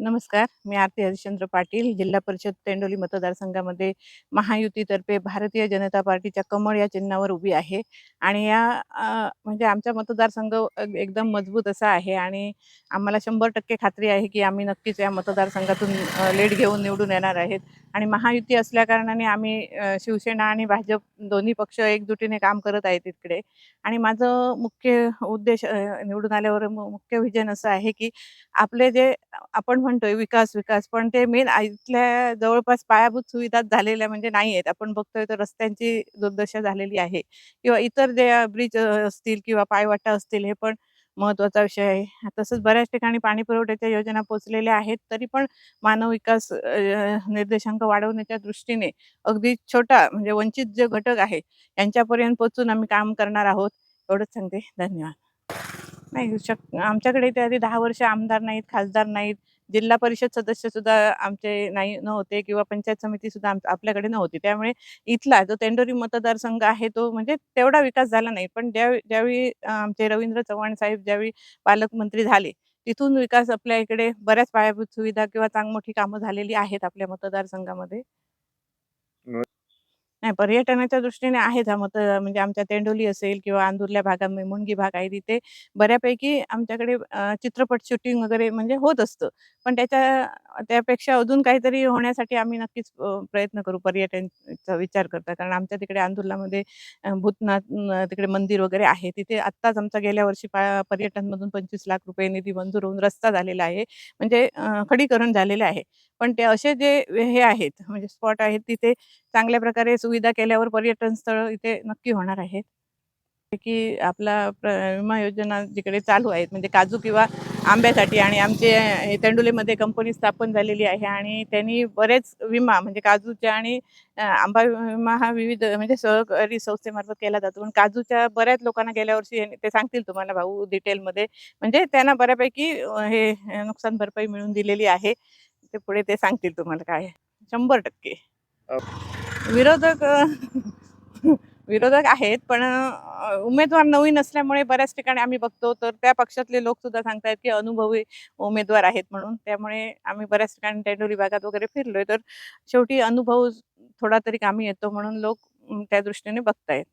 नमस्कार. मी आरती हरिश्चंद्र पाटील, जिल्हा परिषद तेंडोली मतदारसंघामध्ये महायुतीतर्फे भारतीय जनता पार्टीच्या कमळ या चिन्हावर उभी आहे. आणि म्हणजे आमचा मतदारसंघ एकदम मजबूत असा आहे आणि आम्हाला 100% खात्री आहे, की आम्ही नक्कीच या मतदारसंघातून लीड घेऊन निवडून येणार आहेत. आणि महायुती असल्याकारणाने आम्ही शिवसेना आणि भाजप दोन्ही पक्ष एकजुटीने काम करत आहेत तिकडे. आणि माझं मुख्य उद्देश निवडून आल्यावर मुख्य विजन असं आहे, की आपले जे आपण म्हणतोय विकास, विकास, पण ते मेन इथल्या जवळपास पायाभूत सुविधा झालेल्या म्हणजे नाही आहेत. आपण बघतोय तर रस्त्यांची दुर्दशा झालेली आहे किंवा इतर जे ब्रिज असतील किंवा पायवाटा असतील, हे पण महत्त्वाचा विषय आहे. तसंच बऱ्याच ठिकाणी पाणी पुरवठ्याच्या योजना पोहोचलेल्या आहेत, तरी पण मानव विकास निर्देशांक वाढवण्याच्या दृष्टीने अगदी छोटा म्हणजे वंचित जे घटक आहे, यांच्यापर्यंत पोहोचून आम्ही काम करणार आहोत. एवढंच सांगते. धन्यवाद. नाही आमच्याकडे ते आधी 10 वर्ष आमदार नाहीत, खासदार नाहीत, जिल्हा परिषद सदस्य सुद्धा आमचे नव्हते किंवा पंचायत समिती सुद्धा आपल्याकडे नव्हती. त्यामुळे इथला जो तेंडोली मतदारसंघ आहे तो म्हणजे तेवढा विकास झाला नाही. पण ज्यावेळी आमचे रवींद्र चव्हाण साहेब ज्यावेळी पालकमंत्री झाले, तिथून विकास आपल्या इकडे बऱ्याच पायाभूत सुविधा किंवा मोठी कामं झालेली आहेत आपल्या मतदारसंघामध्ये. नाही, पर्यटनाच्या दृष्टीने आहेच हा म्हणजे आमच्या तेंडोली असेल किंवा अंदुरल्या भागामध्ये मुणगी भाग आहे, तिथे बऱ्यापैकी आमच्याकडे चित्रपट शूटिंग वगैरे म्हणजे होत असतं. पण त्यापेक्षा अजून काहीतरी होण्यासाठी आम्ही नक्कीच प्रयत्न करू पर्यटनचा विचार करता. कारण आमच्या तिकडे अंदुरलामध्ये भूतनाथ तिकडे मंदिर वगैरे आहे. तिथे आत्ताच आमचा गेल्या वर्षी पर्यटनमधून 25 लाख रुपये निधी मंजूर होऊन रस्ता झालेला आहे. म्हणजे खडीकरण झालेलं आहे. पण ते असे जे हे आहेत म्हणजे स्पॉट आहेत, तिथे चांगल्या प्रकारे सुविधा केल्यावर पर्यटन स्थळ इथे नक्की होणार आहेत. की आपला विमा योजना जिकडे चालू आहेत म्हणजे काजू किंवा आंब्यासाठी, आणि आमचे तेंडोलीमध्ये कंपनी स्थापन झालेली आहे आणि त्यांनी बरेच विमा म्हणजे काजूच्या आणि आंबा विमा हा विविध म्हणजे सहकारी संस्थेमार्फत केला जातो. पण काजूच्या बऱ्याच लोकांना गेल्या वर्षी ते सांगतील तुम्हाला भाऊ डिटेलमध्ये, म्हणजे त्यांना बऱ्यापैकी नुकसान भरपाई मिळून दिलेली आहे. ते पुढे ते सांगतील तुम्हाला काय आहे. 100%. विरोधक विरोधक आहेत, पण उमेदवार नवीन असल्यामुळे बऱ्याच ठिकाणी आम्ही बघतो तर त्या पक्षातले लोक सुद्धा सांगतायत की अनुभवी उमेदवार आहेत म्हणून. त्यामुळे आम्ही बऱ्याच ठिकाणी तेंडोली भागात वगैरे फिरलोय, तर शेवटी अनुभव थोडा तरी कामी येतो म्हणून लोक त्या दृष्टीने बघतायत.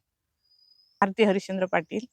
आरती हरिश्चंद्र पाटील.